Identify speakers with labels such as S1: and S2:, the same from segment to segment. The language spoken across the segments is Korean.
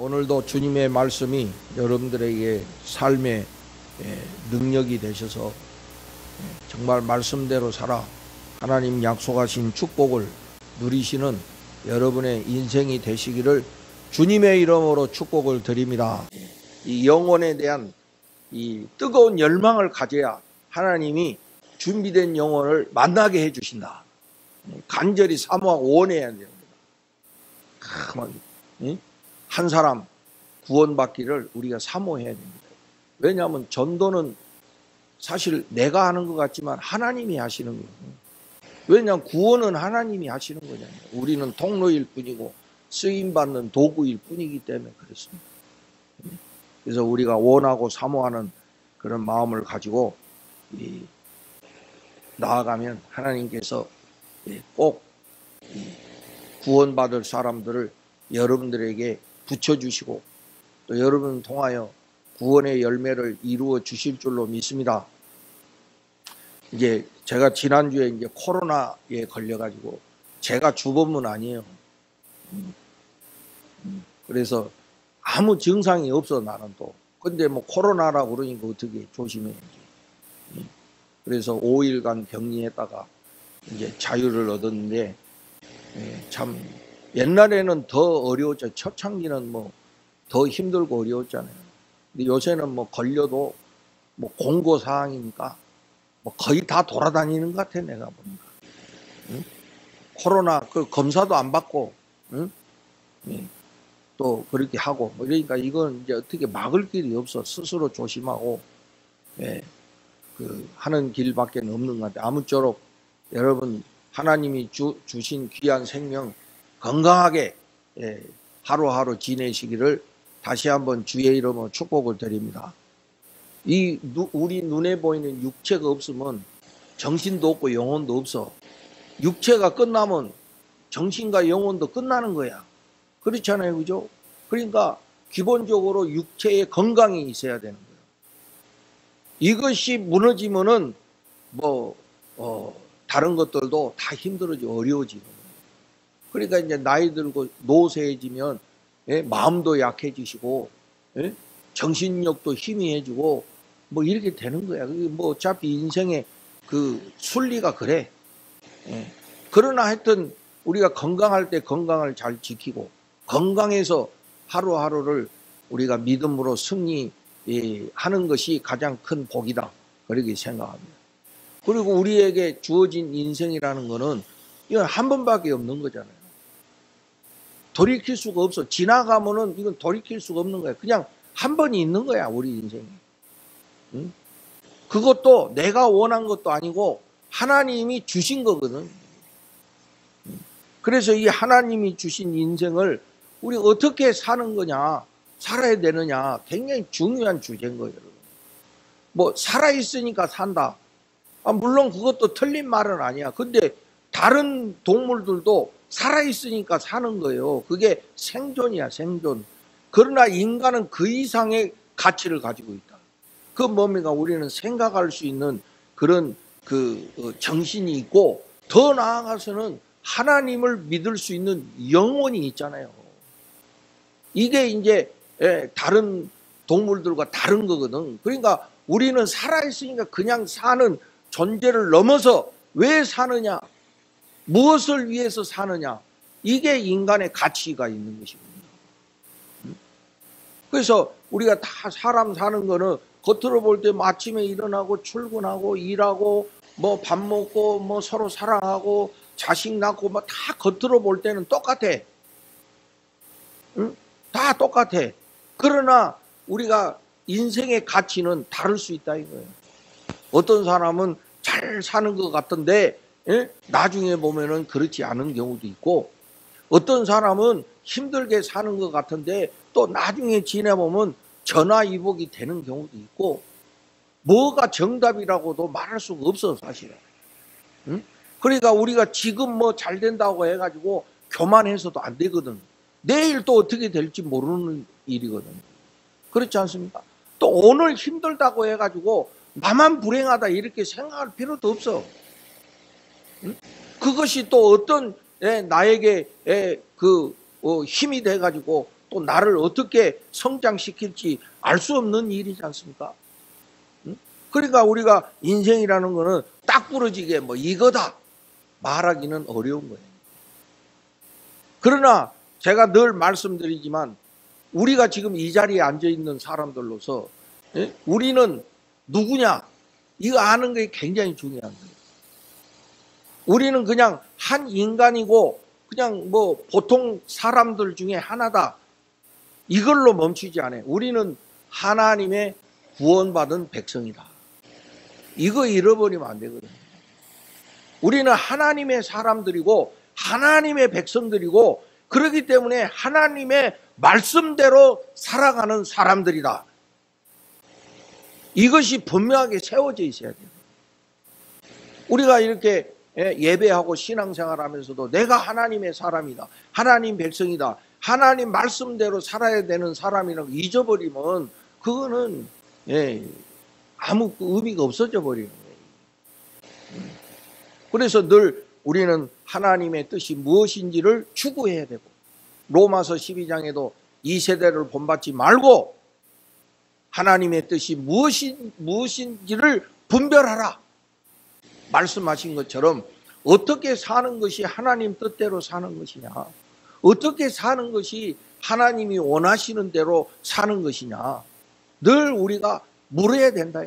S1: 오늘도 주님의 말씀이 여러분들에게 삶의 능력이 되셔서 정말 말씀대로 살아 하나님 약속하신 축복을 누리시는 여러분의 인생이 되시기를 주님의 이름으로 축복을 드립니다. 이 영혼에 대한 이 뜨거운 열망을 가져야 하나님이 준비된 영혼을 만나게 해주신다. 간절히 사모하고 원해야 됩니다. 한 사람 구원받기를 우리가 사모해야 됩니다. 왜냐하면 전도는 사실 내가 하는 것 같지만 하나님이 하시는 거예요. 왜냐하면 구원은 하나님이 하시는 거잖아요. 우리는 통로일 뿐이고 쓰임받는 도구일 뿐이기 때문에 그렇습니다. 그래서 우리가 원하고 사모하는 그런 마음을 가지고 나아가면 하나님께서 꼭 구원받을 사람들을 여러분들에게 붙여주시고 또 여러분을 통하여 구원의 열매를 이루어 주실 줄로 믿습니다. 이제 제가 지난주에 이제 코로나에 걸려가지고 제가 주범은 아니에요. 그래서 아무 증상이 없어 나는 또. 근데 뭐 코로나라고 그러니까 어떻게 조심해야지. 그래서 5일간 격리했다가 이제 자유를 얻었는데 참 옛날에는 더 어려웠죠. 초창기는 뭐 더 힘들고 어려웠잖아요. 근데 요새는 뭐 걸려도 뭐 공고 사항이니까 뭐 거의 다 돌아다니는 것 같아 내가 보니까. 응? 코로나 그 검사도 안 받고, 응? 또 그렇게 하고 뭐 그러니까 이건 이제 어떻게 막을 길이 없어. 스스로 조심하고 그 하는 길밖에 없는 것 같아. 아무쪼록 여러분 하나님이 주신 귀한 생명 건강하게 하루하루 지내시기를 다시 한번 주의 이름으로 축복을 드립니다. 우리 눈에 보이는 육체가 없으면 정신도 없고 영혼도 없어. 육체가 끝나면 정신과 영혼도 끝나는 거야. 그렇잖아요, 그죠? 그러니까 기본적으로 육체의 건강이 있어야 되는 거예요. 이것이 무너지면은 다른 것들도 다 힘들어지고 어려워지는 거예요. 그러니까 이제 나이 들고 노쇠해지면 마음도 약해지시고 정신력도 희미해지고 뭐 이렇게 되는 거야. 뭐 어차피 인생의 그 순리가 그래. 그러나 하여튼 우리가 건강할 때 건강을 잘 지키고 건강해서 하루하루를 우리가 믿음으로 승리하는 것이 가장 큰 복이다. 그렇게 생각합니다. 그리고 우리에게 주어진 인생이라는 거는 이건 한 번밖에 없는 거잖아요. 돌이킬 수가 없어. 지나가면은 이건 돌이킬 수가 없는 거야. 그냥 한 번이 있는 거야, 우리 인생에. 응? 그것도 내가 원한 것도 아니고 하나님이 주신 거거든. 그래서 이 하나님이 주신 인생을 우리 어떻게 사는 거냐, 살아야 되느냐, 굉장히 중요한 주제인 거예요, 여러분. 뭐 살아있으니까 산다. 물론 그것도 틀린 말은 아니야. 근데 다른 동물들도 살아있으니까 사는 거예요. 그게 생존이야, 생존. 그러나 인간은 그 이상의 가치를 가지고 있다. 그 뭡니까? 우리는 생각할 수 있는 그런 정신이 있고 더 나아가서는 하나님을 믿을 수 있는 영혼이 있잖아요. 이게 이제 다른 동물들과 다른 거거든. 그러니까 우리는 살아있으니까 그냥 사는 존재를 넘어서 왜 사느냐? 무엇을 위해서 사느냐? 이게 인간의 가치가 있는 것이거든요. 그래서 우리가 다 사람 사는 거는 겉으로 볼 때 아침에 일어나고 출근하고 일하고 뭐 밥 먹고 뭐 서로 사랑하고 자식 낳고 뭐 다 겉으로 볼 때는 똑같아. 응? 다 똑같아. 그러나 우리가 인생의 가치는 다를 수 있다 이거예요. 어떤 사람은 잘 사는 것 같은데 나중에 보면은 그렇지 않은 경우도 있고 어떤 사람은 힘들게 사는 것 같은데 또 나중에 지내보면 전화위복이 되는 경우도 있고 뭐가 정답이라고도 말할 수가 없어 사실은. 응? 그러니까 우리가 지금 뭐 잘 된다고 해가지고 교만해서도 안 되거든. 내일 또 어떻게 될지 모르는 일이거든. 그렇지 않습니까? 또 오늘 힘들다고 해가지고 나만 불행하다 이렇게 생각할 필요도 없어. 응? 그것이 또 어떤 나에게 힘이 돼가지고 또 나를 어떻게 성장시킬지 알 수 없는 일이지 않습니까? 그러니까 우리가 인생이라는 거는 딱 부러지게 뭐 이거다 말하기는 어려운 거예요. 그러나 제가 늘 말씀드리지만 우리가 지금 이 자리에 앉아 있는 사람들로서 우리는 누구냐 이거 아는 게 굉장히 중요한 거예요. 우리는 그냥 한 인간이고 그냥 뭐 보통 사람들 중에 하나다 이걸로 멈추지 않아요. 우리는 하나님의 구원받은 백성이다. 이거 잃어버리면 안 되거든요. 우리는 하나님의 사람들이고 하나님의 백성들이고 그렇기 때문에 하나님의 말씀대로 살아가는 사람들이다. 이것이 분명하게 세워져 있어야 돼요. 우리가 이렇게 예배하고 신앙생활하면서도 내가 하나님의 사람이다. 하나님 백성이다. 하나님 말씀대로 살아야 되는 사람이라고 잊어버리면 그거는 아무 의미가 없어져 버리는 거예요. 그래서 늘 우리는 하나님의 뜻이 무엇인지를 추구해야 되고 로마서 12장에도 이 세대를 본받지 말고 하나님의 뜻이 무엇인지를 분별하라 말씀하신 것처럼 어떻게 사는 것이 하나님 뜻대로 사는 것이냐, 어떻게 사는 것이 하나님이 원하시는 대로 사는 것이냐 늘 우리가 물어야 된다.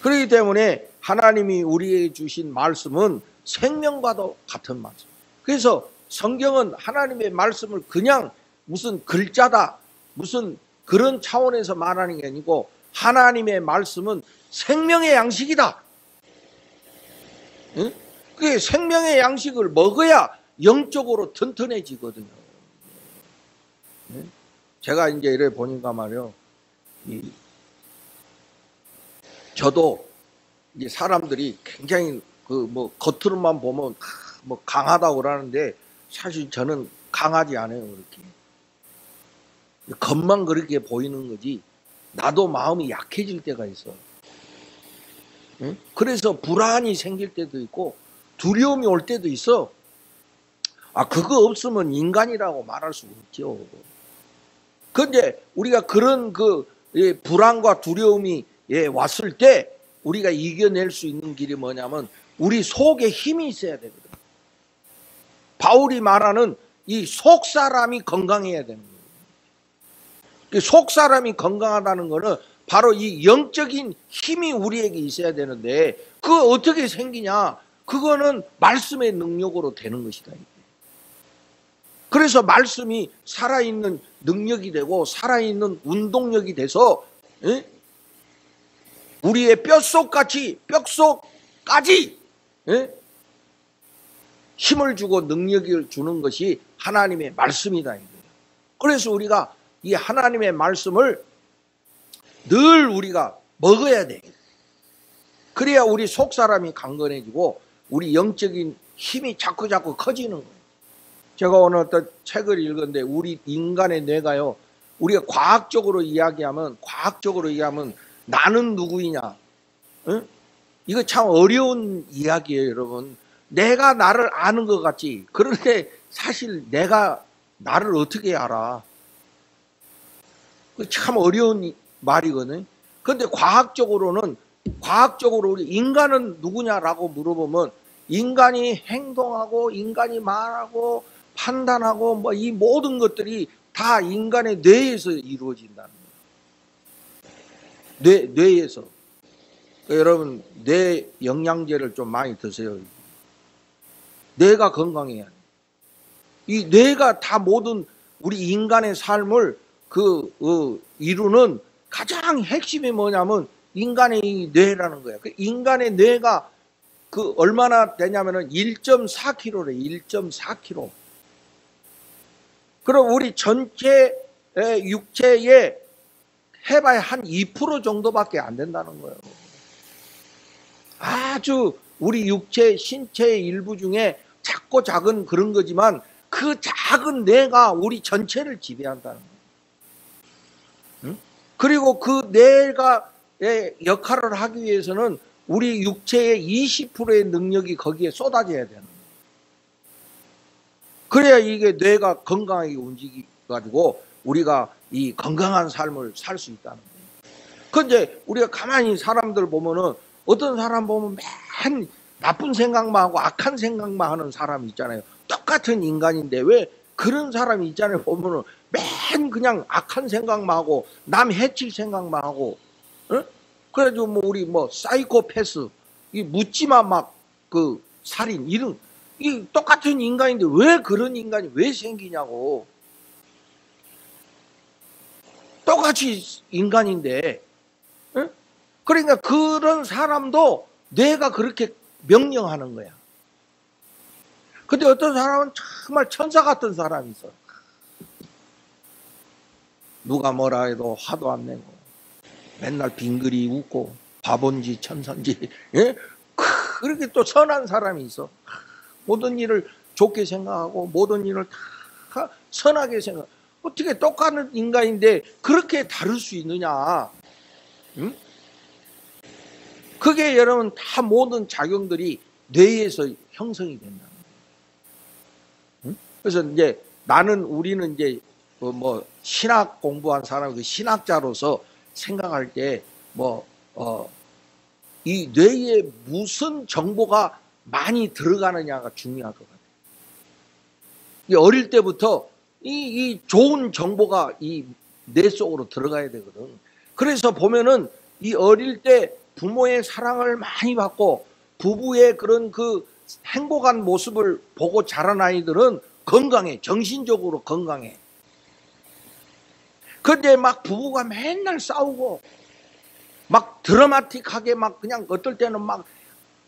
S1: 그렇기 때문에 하나님이 우리에게 주신 말씀은 생명과도 같은 말씀. 그래서 성경은 하나님의 말씀을 그냥 무슨 글자다 무슨 그런 차원에서 말하는 게 아니고 하나님의 말씀은 생명의 양식이다. 그게 생명의 양식을 먹어야 영적으로 튼튼해지거든요. 제가 이제 이래 보니까 말이요. 저도 이제 사람들이 굉장히 뭐 겉으로만 보면 뭐 강하다고 그러는데 사실 저는 강하지 않아요. 그렇게 겉만 그렇게 보이는 거지 나도 마음이 약해질 때가 있어. 그래서 불안이 생길 때도 있고 두려움이 올 때도 있어. 그거 없으면 인간이라고 말할 수 없죠. 그런데 우리가 그런 불안과 두려움이 왔을 때 우리가 이겨낼 수 있는 길이 뭐냐면 우리 속에 힘이 있어야 되거든. 바울이 말하는 이 속 사람이 건강해야 되는 거예요. 속 사람이 건강하다는 거는 바로 이 영적인 힘이 우리에게 있어야 되는데 그거 어떻게 생기냐? 그거는 말씀의 능력으로 되는 것이다. 그래서 말씀이 살아있는 능력이 되고 살아있는 운동력이 돼서 우리의 뼛속까지 힘을 주고 능력을 주는 것이 하나님의 말씀이다. 그래서 우리가 이 하나님의 말씀을 늘 우리가 먹어야 돼. 그래야 우리 속 사람이 강건해지고 우리 영적인 힘이 자꾸 커지는 거예요. 제가 오늘 어떤 책을 읽었는데 우리 인간의 뇌가요. 우리가 과학적으로 이야기하면 나는 누구이냐? 이거 참 어려운 이야기예요, 여러분. 내가 나를 아는 것 같지. 그런데 사실 내가 나를 어떻게 알아? 참 어려운 말이거든요. 그런데 과학적으로 우리 인간은 누구냐라고 물어보면 인간이 행동하고 인간이 말하고 판단하고 뭐 이 모든 것들이 다 인간의 뇌에서 이루어진다는 거예요. 뇌에서. 여러분 뇌 영양제를 좀 많이 드세요. 뇌가 건강해야 돼. 이 뇌가 다 모든 우리 인간의 삶을 이루는 가장 핵심이 뭐냐면 인간의 이 뇌라는 거예요. 인간의 뇌가 얼마나 되냐면은 1.4kg래. 1.4kg. 그럼 우리 전체 육체에 해봐야 한 2% 정도밖에 안 된다는 거예요. 아주 우리 신체의 일부 중에 작고 작은 그런 거지만 그 작은 뇌가 우리 전체를 지배한다는 거예요. 그리고 그 뇌가 역할을 하기 위해서는 우리 육체의 20%의 능력이 거기에 쏟아져야 되는 거예요. 그래야 이게 뇌가 건강하게 가지고 우리가 이 건강한 삶을 살 수 있다는 거예요. 근데 우리가 가만히 사람들 보면은 어떤 사람 보면 맨 나쁜 생각만 하고 악한 생각만 하는 사람이 있잖아요. 똑같은 인간인데 왜 그런 사람이 있잖아요. 보면은 맨 그냥 악한 생각만 하고 남 해칠 생각만 하고, 응? 그래가지고 뭐 우리 뭐 사이코패스, 이 묻지마 막 그 살인 이런 이 똑같은 인간인데 왜 그런 인간이 왜 생기냐고. 똑같이 인간인데, 응? 그러니까 그런 사람도 뇌가 그렇게 명령하는 거야. 근데 어떤 사람은 정말 천사 같은 사람이 있어. 누가 뭐라 해도 화도 안 내고 맨날 빙그리 웃고 바본지 천선지, 예? 그렇게 또 선한 사람이 있어. 모든 일을 좋게 생각하고 모든 일을 다 선하게 생각. 어떻게 똑같은 인간인데 그렇게 다를 수 있느냐? 응? 그게 여러분 다 모든 작용들이 뇌에서 형성이 된다. 응? 그래서 이제 우리는 이제 뭐 신학 공부한 사람, 그 신학자로서 생각할 때 이 뇌에 무슨 정보가 많이 들어가느냐가 중요할 것 같아요. 어릴 때부터 이 좋은 정보가 이 뇌 속으로 들어가야 되거든. 그래서 보면은 이 어릴 때 부모의 사랑을 많이 받고 부부의 그런 그 행복한 모습을 보고 자란 아이들은 건강해. 정신적으로 건강해. 근데 막 부부가 맨날 싸우고 막 드라마틱하게 막 그냥 어떨 때는 막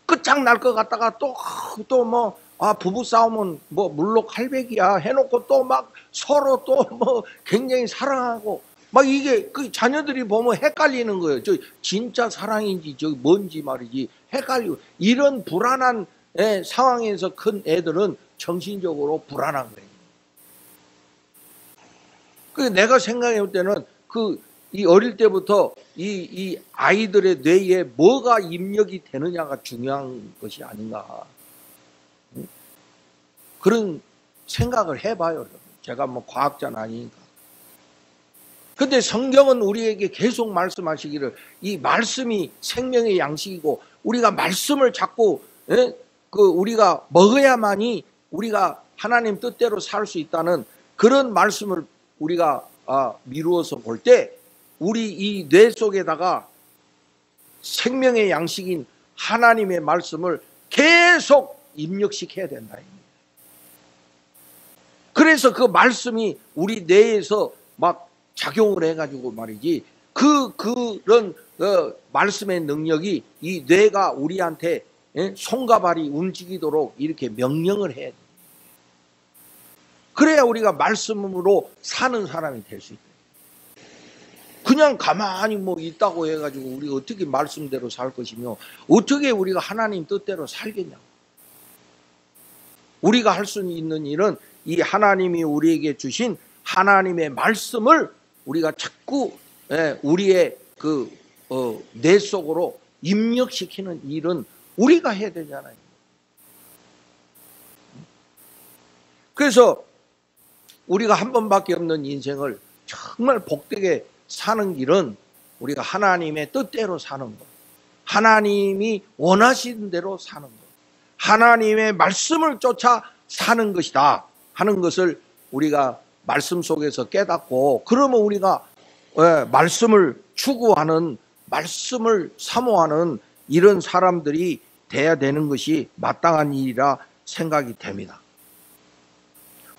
S1: 끝장날 것 같다가 또 뭐 부부 싸움은 뭐 물록할배기야 해놓고 또 막 서로 또 뭐 굉장히 사랑하고 막 이게 그 자녀들이 보면 헷갈리는 거예요. 저 진짜 사랑인지 저 뭔지 말이지 헷갈리고 이런 불안한 상황에서 큰 애들은 정신적으로 불안한 거예요. 그 내가 생각해 볼 때는 이 어릴 때부터 이 아이들의 뇌에 뭐가 입력이 되느냐가 중요한 것이 아닌가. 그런 생각을 해봐요. 제가 뭐 과학자는 아니니까. 근데 성경은 우리에게 계속 말씀하시기를 이 말씀이 생명의 양식이고 우리가 말씀을 자꾸 우리가 먹어야만이 우리가 하나님 뜻대로 살 수 있다는 그런 말씀을 우리가 미루어서 볼 때 우리 이 뇌 속에다가 생명의 양식인 하나님의 말씀을 계속 입력시켜야 된다. 그래서 그 말씀이 우리 뇌에서 막 작용을 해가지고 말이지 그런 말씀의 능력이 이 뇌가 우리한테 손과 발이 움직이도록 이렇게 명령을 해야 돼. 그래야 우리가 말씀으로 사는 사람이 될 수 있다. 그냥 가만히 뭐 있다고 해가지고 우리가 어떻게 말씀대로 살 것이며 어떻게 우리가 하나님 뜻대로 살겠냐고. 우리가 할 수 있는 일은 이 하나님이 우리에게 주신 하나님의 말씀을 우리가 자꾸 우리의 뇌 속으로 입력시키는 일은 우리가 해야 되잖아요. 그래서 우리가 한 번밖에 없는 인생을 정말 복되게 사는 길은 우리가 하나님의 뜻대로 사는 것, 하나님이 원하시는 대로 사는 것, 하나님의 말씀을 쫓아 사는 것이다 하는 것을 우리가 말씀 속에서 깨닫고, 그러면 우리가 말씀을 추구하는, 말씀을 사모하는 이런 사람들이 돼야 되는 것이 마땅한 일이라 생각이 됩니다.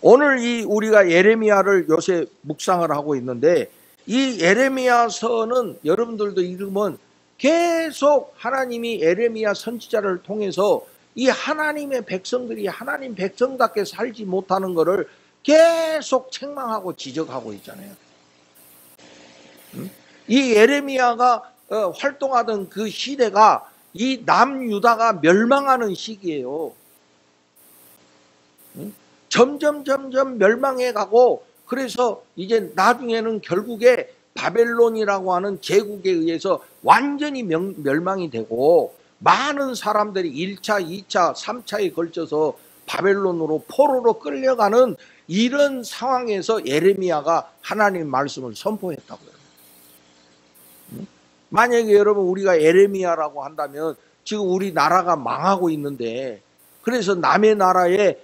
S1: 오늘 우리가 예레미야를 요새 묵상을 하고 있는데, 이 예레미야서는 여러분들도 읽으면 계속 하나님이 예레미야 선지자를 통해서 이 하나님의 백성들이 하나님 백성답게 살지 못하는 것을 계속 책망하고 지적하고 있잖아요. 이 예레미야가 활동하던 그 시대가 이 남유다가 멸망하는 시기예요. 점점 멸망해 가고, 그래서 이제 나중에는 결국에 바벨론이라고 하는 제국에 의해서 완전히 멸망이 되고, 많은 사람들이 1차, 2차, 3차에 걸쳐서 바벨론으로 포로로 끌려가는 이런 상황에서 예레미야가 하나님 말씀을 선포했다고요. 만약에 여러분 우리가 예레미야라고 한다면 지금 우리 나라가 망하고 있는데, 그래서 남의 나라에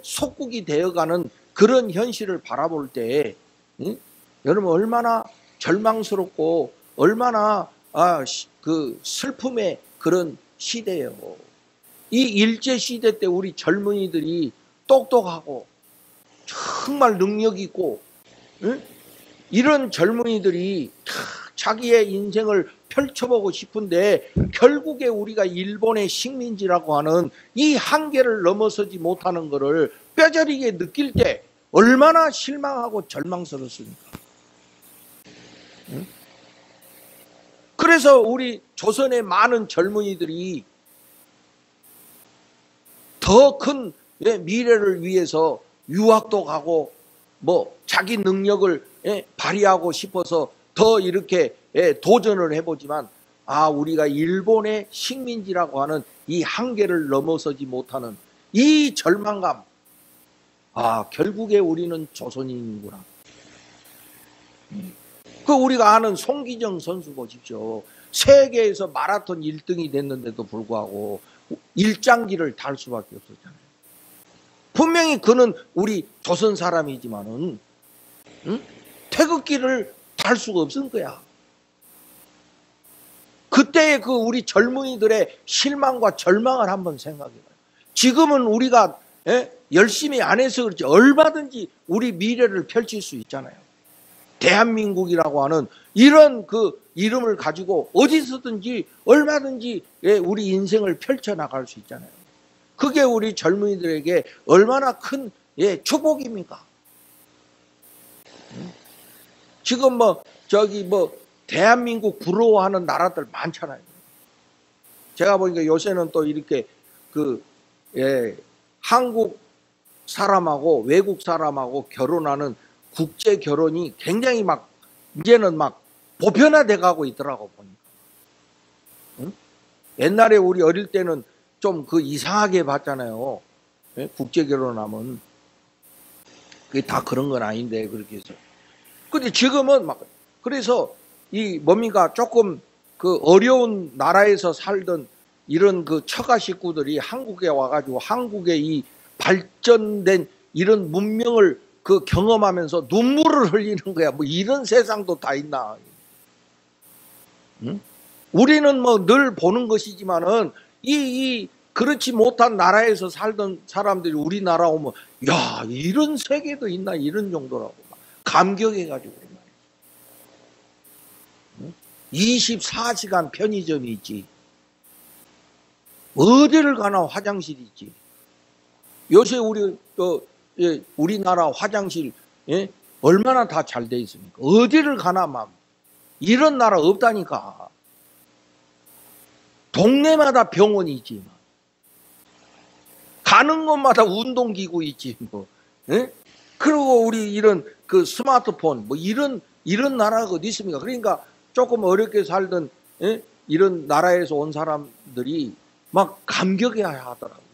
S1: 속국이 되어가는 그런 현실을 바라볼 때 여러분 얼마나 절망스럽고 얼마나 그 슬픔의 그런 시대예요. 이 일제시대 때 우리 젊은이들이 똑똑하고 정말 능력 있고 이런 젊은이들이 자기의 인생을 펼쳐보고 싶은데 결국에 우리가 일본의 식민지라고 하는 이 한계를 넘어서지 못하는 것을 뼈저리게 느낄 때 얼마나 실망하고 절망스럽습니까? 그래서 우리 조선의 많은 젊은이들이 더 큰 미래를 위해서 유학도 가고 뭐 자기 능력을 발휘하고 싶어서 더 이렇게 도전을 해보지만 우리가 일본의 식민지라고 하는 이 한계를 넘어서지 못하는 이 절망감, 결국에 우리는 조선인이구나. 그 우리가 아는 송기정 선수 보십시오. 세계에서 마라톤 1등이 됐는데도 불구하고 일장기를 달 수밖에 없었잖아요. 분명히 그는 우리 조선 사람이지만은 태극기를 달 수가 없은 거야. 그때의 그 우리 젊은이들의 실망과 절망을 한번 생각해봐요. 지금은 우리가 열심히 안 해서 그렇지 얼마든지 우리 미래를 펼칠 수 있잖아요. 대한민국이라고 하는 이런 그 이름을 가지고 어디서든지 얼마든지 우리 인생을 펼쳐나갈 수 있잖아요. 그게 우리 젊은이들에게 얼마나 큰 축복입니까? 지금 대한민국 부러워하는 나라들 많잖아요. 제가 보니까 요새는 또 이렇게 한국 사람하고 외국 사람하고 결혼하는 국제 결혼이 굉장히 이제는 보편화돼 가고 있더라고 보니까. 옛날에 우리 어릴 때는 좀 이상하게 봤잖아요. 국제 결혼하면. 그게 다 그런 건 아닌데 그렇게 해서. 근데 지금은 그래서 조금 어려운 나라에서 살던 이런 처가 식구들이 한국에 와가지고 한국의 이 발전된 이런 문명을 경험하면서 눈물을 흘리는 거야. 이런 세상도 다 있나. 응? 우리는 늘 보는 것이지만은 그렇지 못한 나라에서 살던 사람들이 우리나라 오면 야, 이런 세계도 있나 이런 정도라고 감격해가지고. 24시간 편의점이 있지. 어디를 가나 화장실이 있지. 요새 우리나라 화장실 얼마나 다 잘 돼 있습니까? 어디를 가나 이런 나라 없다니까. 동네마다 병원이 있지. 가는 곳마다 운동기구 있지. 그리고 우리 이런 스마트폰 이런 나라가 어디 있습니까? 그러니까 조금 어렵게 살던 이런 나라에서 온 사람들이 감격해야 하더라고요.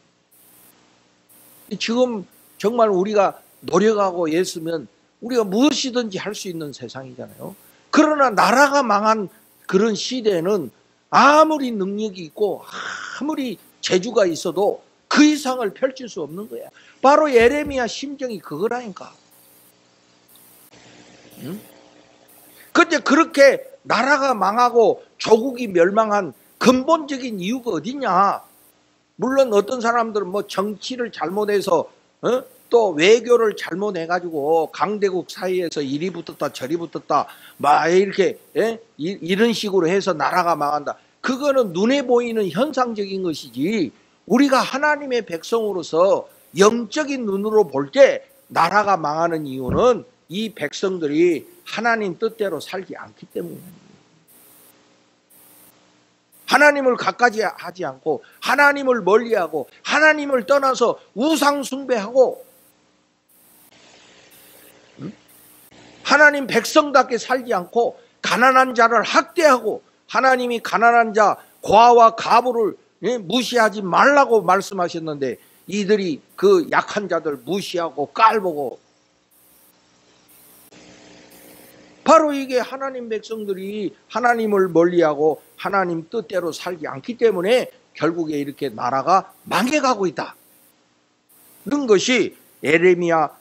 S1: 지금 정말 우리가 노력하고 애쓰면 우리가 무엇이든지 할 수 있는 세상이잖아요. 그러나 나라가 망한 그런 시대에는 아무리 능력이 있고 아무리 재주가 있어도 그 이상을 펼칠 수 없는 거야. 바로 예레미야 심정이 그거라니까. 근데 그렇게 나라가 망하고 조국이 멸망한 근본적인 이유가 어디냐? 물론 어떤 사람들은 정치를 잘못해서 또 외교를 잘못해가지고 강대국 사이에서 이리 붙었다 저리 붙었다 이렇게 이런 식으로 해서 나라가 망한다. 그거는 눈에 보이는 현상적인 것이지 우리가 하나님의 백성으로서 영적인 눈으로 볼 때 나라가 망하는 이유는 이 백성들이 하나님 뜻대로 살지 않기 때문입니다. 하나님을 가까이 하지 않고 하나님을 멀리하고 하나님을 떠나서 우상 숭배하고 하나님 백성답게 살지 않고 가난한 자를 학대하고 하나님이 가난한 자 고아와 가부를 무시하지 말라고 말씀하셨는데 이들이 그 약한 자들 무시하고 깔보고 바로 이게 하나님 백성들이 하나님을 멀리하고 하나님 뜻대로 살지 않기 때문에 결국에 이렇게 나라가 망해가고 있다. 그런 것이 예레미야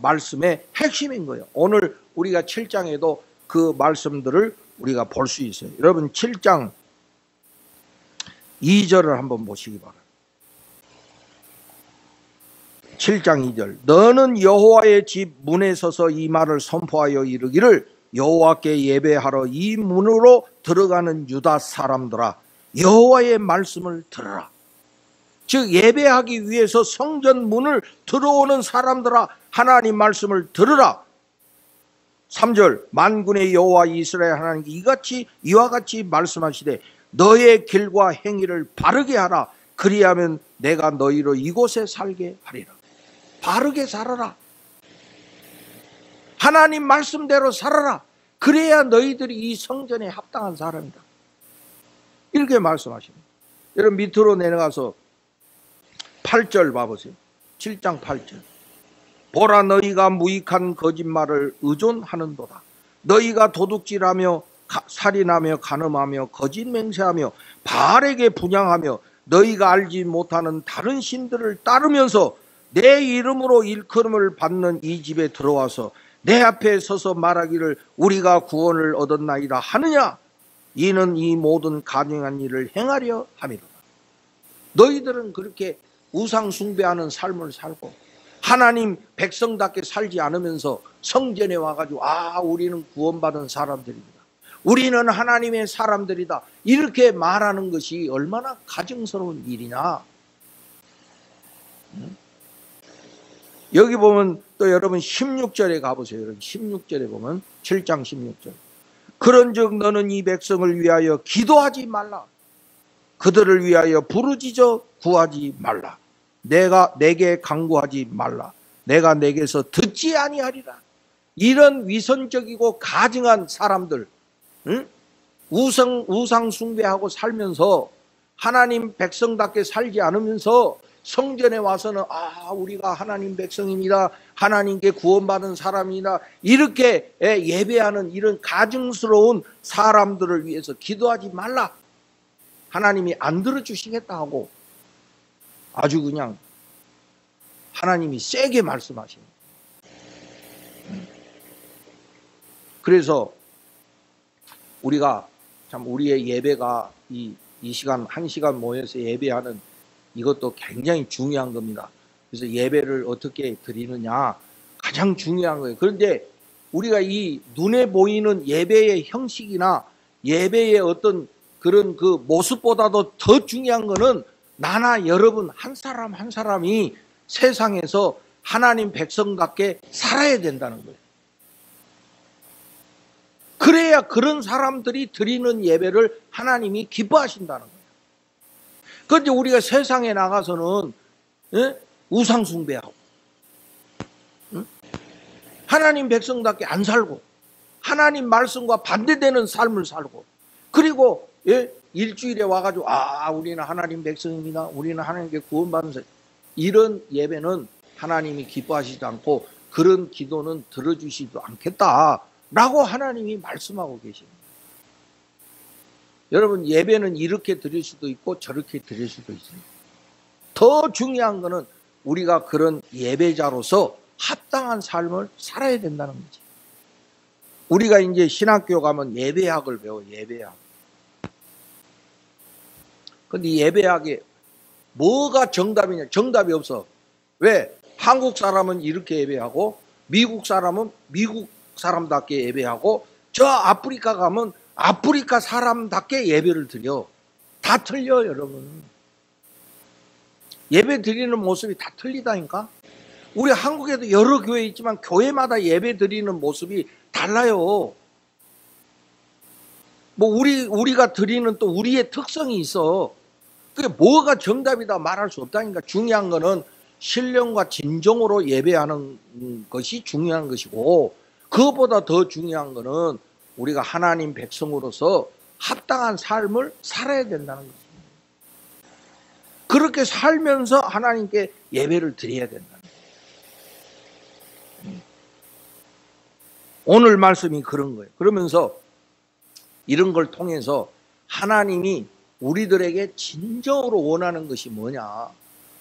S1: 말씀의 핵심인 거예요. 오늘 우리가 7장에도 그 말씀들을 우리가 볼 수 있어요. 여러분 7장 2절을 한번 보시기 바랍니다. 7장 2절. 너는 여호와의 집 문에 서서 이 말을 선포하여 이르기를 여호와께 예배하러 이 문으로 들어가는 유다 사람들아 여호와의 말씀을 들으라. 즉 예배하기 위해서 성전 문을 들어오는 사람들아 하나님 말씀을 들으라. 3절. 만군의 여호와 이스라엘 하나님께 이와 같이 말씀하시되 너의 길과 행위를 바르게 하라. 그리하면 내가 너희로 이곳에 살게 하리라. 바르게 살아라. 하나님 말씀대로 살아라. 그래야 너희들이 이 성전에 합당한 사람이다. 이렇게 말씀하십니다. 여러분 밑으로 내려가서 8절 봐보세요. 7장 8절. 보라 너희가 무익한 거짓말을 의존하는도다. 너희가 도둑질하며 살인하며 간음하며 거짓 맹세하며 바알에게 분향하며 너희가 알지 못하는 다른 신들을 따르면서 내 이름으로 일컬음을 받는 이 집에 들어와서 내 앞에 서서 말하기를 우리가 구원을 얻었나이다 하느냐. 이는 이 모든 가증한 일을 행하려 함이로다. 너희들은 그렇게 우상 숭배하는 삶을 살고 하나님 백성답게 살지 않으면서 성전에 와가지고 우리는 구원받은 사람들입니다. 우리는 하나님의 사람들이다. 이렇게 말하는 것이 얼마나 가증스러운 일이냐. 여기 보면 또 여러분 16절에 가보세요. 여러분 16절에 보면 7장 16절. 그런즉 너는 이 백성을 위하여 기도하지 말라. 그들을 위하여 부르짖어 구하지 말라. 내게 간구하지 말라. 내가 내게서 듣지 아니하리라. 이런 위선적이고 가증한 사람들, 우상 숭배하고 살면서 하나님 백성답게 살지 않으면서 성전에 와서는 우리가 하나님 백성입니다. 하나님께 구원받은 사람이다. 이렇게 예배하는 이런 가증스러운 사람들을 위해서 기도하지 말라. 하나님이 안 들어주시겠다 하고 아주 그냥 하나님이 세게 말씀하십니다. 그래서 우리가 참 우리의 예배가 이 시간 1시간 모여서 예배하는 이것도 굉장히 중요한 겁니다. 그래서 예배를 어떻게 드리느냐 가장 중요한 거예요. 그런데 우리가 이 눈에 보이는 예배의 형식이나 예배의 어떤 그런 그 모습보다도 더 중요한 거는 나나 여러분 한 사람 한 사람이 세상에서 하나님 백성답게 살아야 된다는 거예요. 그래야 그런 사람들이 드리는 예배를 하나님이 기뻐하신다는 거예요. 그런데 우리가 세상에 나가서는 우상 숭배하고 하나님 백성답게 안 살고 하나님 말씀과 반대되는 삶을 살고 그리고 일주일에 와가지고 우리는 하나님 백성입니다. 우리는 하나님께 구원받은 사람. 이런 예배는 하나님이 기뻐하시지 않고 그런 기도는 들어주시지도 않겠다라고 하나님이 말씀하고 계십니다. 여러분 예배는 이렇게 드릴 수도 있고 저렇게 드릴 수도 있어요. 더 중요한 것은 우리가 그런 예배자로서 합당한 삶을 살아야 된다는 거지. 우리가 이제 신학교 가면 예배학을 배워. 예배학. 근데 예배학에 뭐가 정답이냐? 정답이 없어. 왜? 한국 사람은 이렇게 예배하고 미국 사람은 미국 사람답게 예배하고 저 아프리카 가면 아프리카 사람답게 예배를 드려. 다 틀려 여러분. 예배 드리는 모습이 다 틀리다니까. 우리 한국에도 여러 교회 있지만 교회마다 예배 드리는 모습이 달라요. 뭐 우리가 드리는 또 우리의 특성이 있어. 그게 뭐가 정답이다 말할 수 없다니까. 중요한 거는 신령과 진정으로 예배하는 것이 중요한 것이고 그것보다 더 중요한 거는 우리가 하나님 백성으로서 합당한 삶을 살아야 된다는 것입니다. 그렇게 살면서 하나님께 예배를 드려야 된다는 거예요. 오늘 말씀이 그런 거예요. 그러면서 이런 걸 통해서 하나님이 우리들에게 진정으로 원하는 것이 뭐냐.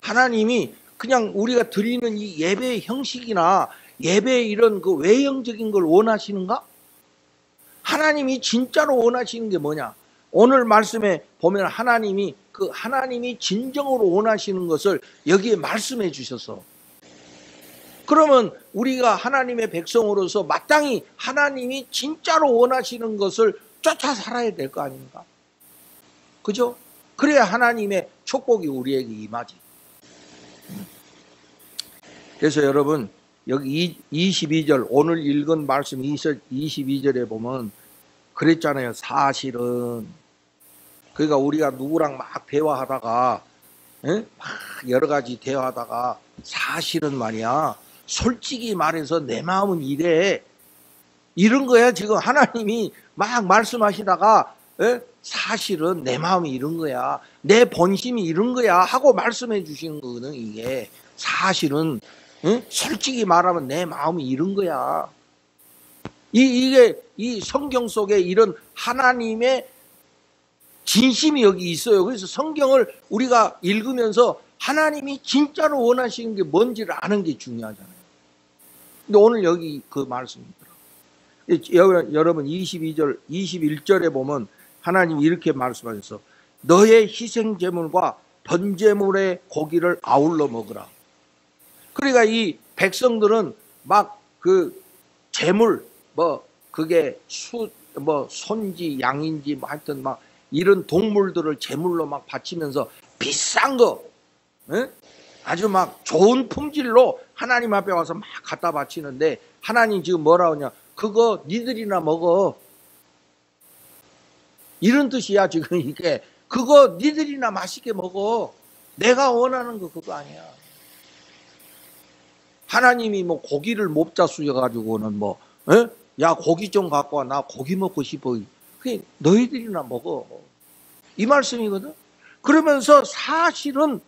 S1: 하나님이 그냥 우리가 드리는 이 예배의 형식이나 예배의 이런 그 외형적인 걸 원하시는가? 하나님이 진짜로 원하시는 게 뭐냐? 오늘 말씀에 보면 하나님이 진정으로 원하시는 것을 여기에 말씀해 주셔서, 그러면 우리가 하나님의 백성으로서 마땅히 하나님이 진짜로 원하시는 것을 쫓아 살아야 될 거 아닙니까? 그죠? 그래야 하나님의 축복이 우리에게 임하지. 그래서 여러분, 여기 22절, 오늘 읽은 말씀 22절에 보면 그랬잖아요. 사실은. 그러니까 우리가 누구랑 막 대화하다가, 막 여러 가지 대화하다가, 사실은 말이야, 솔직히 말해서 내 마음은 이래. 이런 거야. 지금 하나님이 막 말씀하시다가, 사실은 내 마음이 이런 거야. 내 본심이 이런 거야. 하고 말씀해 주시는 거거든, 이게. 사실은, 솔직히 말하면 내 마음이 이런 거야. 이게 이 성경 속에 이런 하나님의 진심이 여기 있어요. 그래서 성경을 우리가 읽으면서 하나님이 진짜로 원하시는 게 뭔지를 아는 게 중요하잖아요. 근데 오늘 여기 그 말씀이더라고요. 여러분 22절, 21절에 보면 하나님이 이렇게 말씀하셨어. 너의 희생제물과 번제물의 고기를 아울러 먹으라. 그러니까 이 백성들은 막 그 제물, 그게 손지, 양인지, 하여튼 막 이런 동물들을 제물로 막 바치면서 비싼 거, 아주 막 좋은 품질로 하나님 앞에 와서 막 갖다 바치는데, 하나님 지금 뭐라 하냐? 그거 니들이나 먹어. 이런 뜻이야, 지금 이게. 그거 니들이나 맛있게 먹어. 내가 원하는 거 그거 아니야. 하나님이 뭐 고기를 몹자 쑤여가지고는 야, 고기 좀 갖고 와. 나 고기 먹고 싶어. 그게 너희들이나 먹어. 이 말씀이거든. 그러면서 사실은,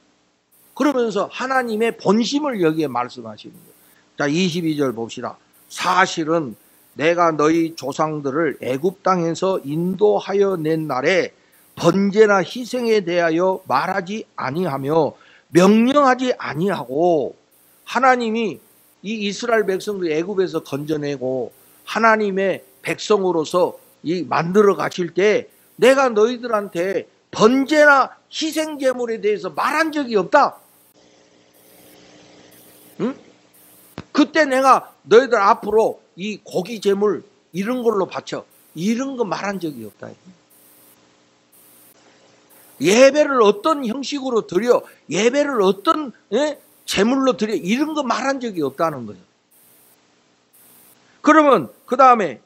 S1: 그러면서 하나님의 본심을 여기에 말씀하시는 거예요. 자, 22절 봅시다. 사실은 내가 너희 조상들을 애굽 땅에서 인도하여 낸 날에 번제나 희생에 대하여 말하지 아니하며 명령하지 아니하고, 하나님이 이 이스라엘 백성들 애굽에서 건져내고 하나님의 백성으로서 이 만들어 가실 때 내가 너희들한테 번제나 희생 제물에 대해서 말한 적이 없다. 응? 그때 내가 너희들 앞으로 이 고기 제물 이런 걸로 바쳐, 이런 거 말한 적이 없다. 예배를 어떤 형식으로 드려, 예배를 어떤 제물로 드려, 이런 거 말한 적이 없다는 거예요. 그러면 그 다음에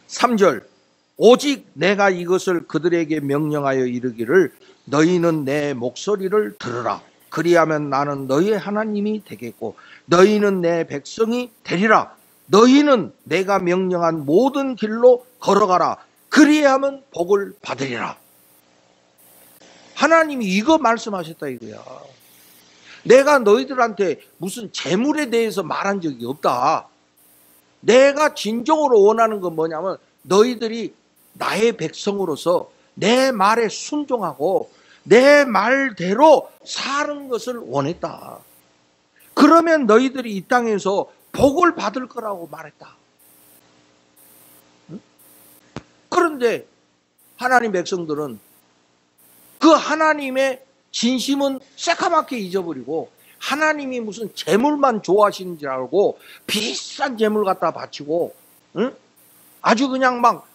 S1: 23절, 오직 내가 이것을 그들에게 명령하여 이르기를 너희는 내 목소리를 들으라. 그리하면 나는 너희의 하나님이 되겠고 너희는 내 백성이 되리라. 너희는 내가 명령한 모든 길로 걸어가라. 그리하면 복을 받으리라. 하나님이 이거 말씀하셨다 이거야. 내가 너희들한테 무슨 재물에 대해서 말한 적이 없다. 내가 진정으로 원하는 건 뭐냐면 너희들이 나의 백성으로서 내 말에 순종하고 내 말대로 사는 것을 원했다. 그러면 너희들이 이 땅에서 복을 받을 거라고 말했다. 그런데 하나님 백성들은 그 하나님의 진심은 새까맣게 잊어버리고 하나님이 무슨 재물만 좋아하시는 줄 알고 비싼 재물 갖다 바치고, 아주 그냥 막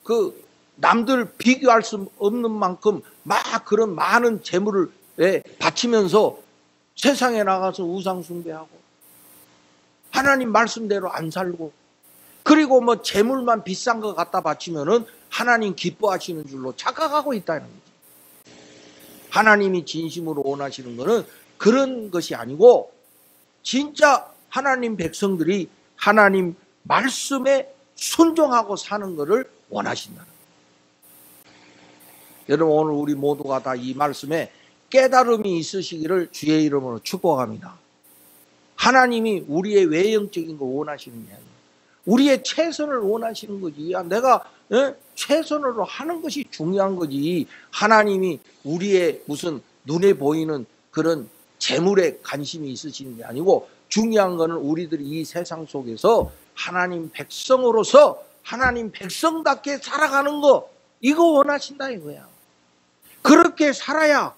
S1: 그 남들 비교할 수 없는 만큼 막 그런 많은 재물을 바치면서 세상에 나가서 우상 숭배하고 하나님 말씀대로 안 살고, 그리고 뭐 재물만 비싼 거 갖다 바치면은 하나님 기뻐하시는 줄로 착각하고 있다는 거지. 하나님이 진심으로 원하시는 것은 그런 것이 아니고 진짜 하나님 백성들이 하나님 말씀에 순종하고 사는 것을 원하신다는 거예요. 여러분, 오늘 우리 모두가 다 이 말씀에 깨달음이 있으시기를 주의 이름으로 축복합니다. 하나님이 우리의 외형적인 거 원하시는 게 아니에요. 우리의 최선을 원하시는 거지. 내가 최선으로 하는 것이 중요한 거지. 하나님이 우리의 무슨 눈에 보이는 그런 재물에 관심이 있으시는 게 아니고, 중요한 거는 우리들이 이 세상 속에서 하나님 백성으로서 하나님 백성답게 살아가는 거, 이거 원하신다 이거야. 그렇게 살아야,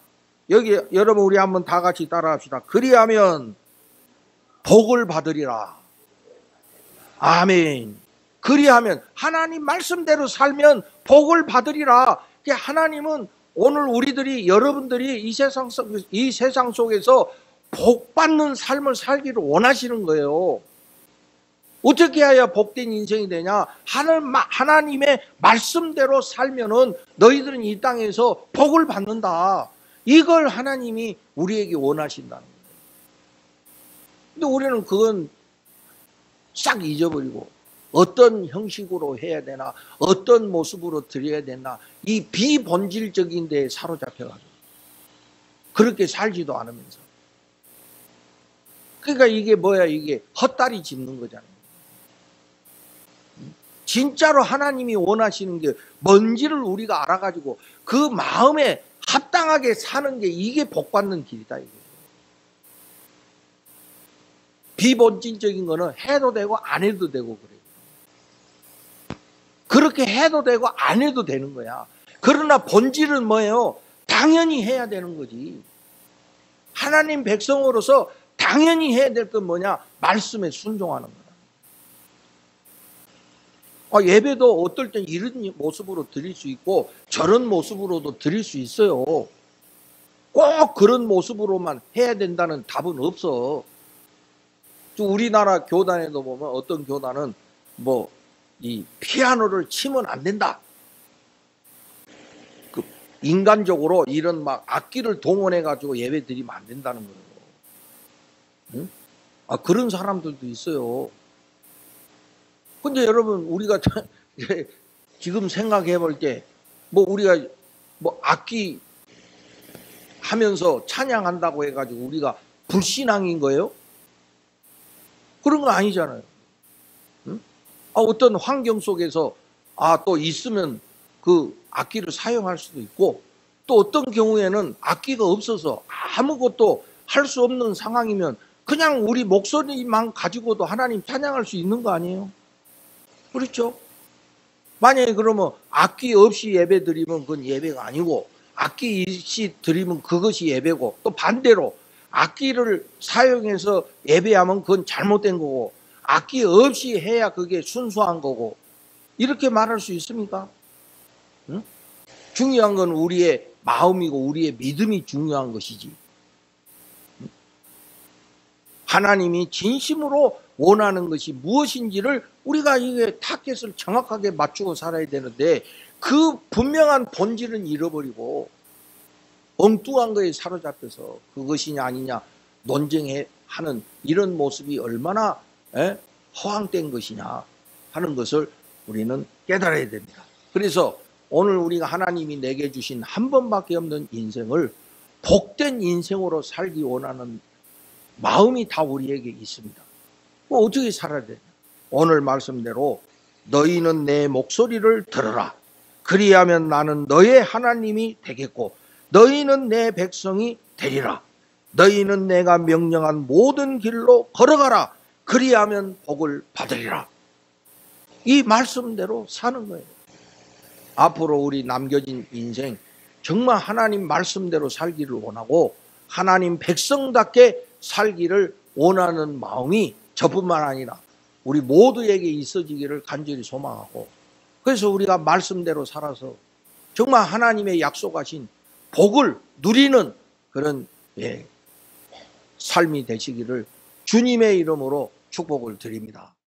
S1: 여기 여러분 우리 한번 다 같이 따라합시다. 그리하면 복을 받으리라. 아멘. 그리하면, 하나님 말씀대로 살면 복을 받으리라. 하나님은 오늘 우리들이, 여러분들이 이 세상 속에서 복 받는 삶을 살기를 원하시는 거예요. 어떻게 해야 복된 인생이 되냐? 하나님의 말씀대로 살면은 너희들은 이 땅에서 복을 받는다. 이걸 하나님이 우리에게 원하신다는 거예요. 근데 우리는 그건 싹 잊어버리고, 어떤 형식으로 해야 되나, 어떤 모습으로 드려야 되나, 이 비본질적인 데에 사로잡혀가지고 그렇게 살지도 않으면서, 그러니까 이게 뭐야, 이게 헛다리 짚는 거잖아요. 진짜로 하나님이 원하시는 게 뭔지를 우리가 알아가지고 그 마음에 합당하게 사는 게, 이게 복받는 길이다 이게. 비본질적인 거는 해도 되고 안 해도 되고 그래요. 그렇게 해도 되고 안 해도 되는 거야. 그러나 본질은 뭐예요? 당연히 해야 되는 거지. 하나님 백성으로서 당연히 해야 될 건 뭐냐? 말씀에 순종하는 거야. 예배도 어떨 땐 이런 모습으로 드릴 수 있고 저런 모습으로도 드릴 수 있어요. 꼭 그런 모습으로만 해야 된다는 답은 없어. 우리나라 교단에도 보면 어떤 교단은 이 피아노를 치면 안 된다. 인간적으로 이런 막 악기를 동원해가지고 예배 드리면 안 된다는 거예요. 응? 그런 사람들도 있어요. 근데 여러분, 우리가 지금 생각해 볼 때, 우리가 악기 하면서 찬양한다고 해가지고 우리가 불신앙인 거예요? 그런 거 아니잖아요. 응? 어떤 환경 속에서 또 있으면 그 악기를 사용할 수도 있고, 또 어떤 경우에는 악기가 없어서 아무것도 할 수 없는 상황이면 그냥 우리 목소리만 가지고도 하나님 찬양할 수 있는 거 아니에요? 그렇죠? 만약에 그러면 악기 없이 예배 드리면 그건 예배가 아니고, 악기 없이 드리면 그것이 예배고, 또 반대로 악기를 사용해서 예배하면 그건 잘못된 거고, 악기 없이 해야 그게 순수한 거고, 이렇게 말할 수 있습니까? 응? 중요한 건 우리의 마음이고 우리의 믿음이 중요한 것이지. 응? 하나님이 진심으로 원하는 것이 무엇인지를 우리가 이게 타겟을 정확하게 맞추고 살아야 되는데, 그 분명한 본질은 잃어버리고 엉뚱한 거에 사로잡혀서 그것이냐 아니냐 논쟁하는 이런 모습이 얼마나 허황된 것이냐 하는 것을 우리는 깨달아야 됩니다. 그래서 오늘 우리가 하나님이 내게 주신 한 번밖에 없는 인생을 복된 인생으로 살기 원하는 마음이 다 우리에게 있습니다. 어떻게 살아야 되냐? 오늘 말씀대로 너희는 내 목소리를 들으라. 그리하면 나는 너의 하나님이 되겠고 너희는 내 백성이 되리라. 너희는 내가 명령한 모든 길로 걸어가라. 그리하면 복을 받으리라. 이 말씀대로 사는 거예요. 앞으로 우리 남겨진 인생 정말 하나님 말씀대로 살기를 원하고 하나님 백성답게 살기를 원하는 마음이 저뿐만 아니라 우리 모두에게 있어지기를 간절히 소망하고, 그래서 우리가 말씀대로 살아서 정말 하나님의 약속하신 복을 누리는 그런 삶이 되시기를 주님의 이름으로 축복을 드립니다.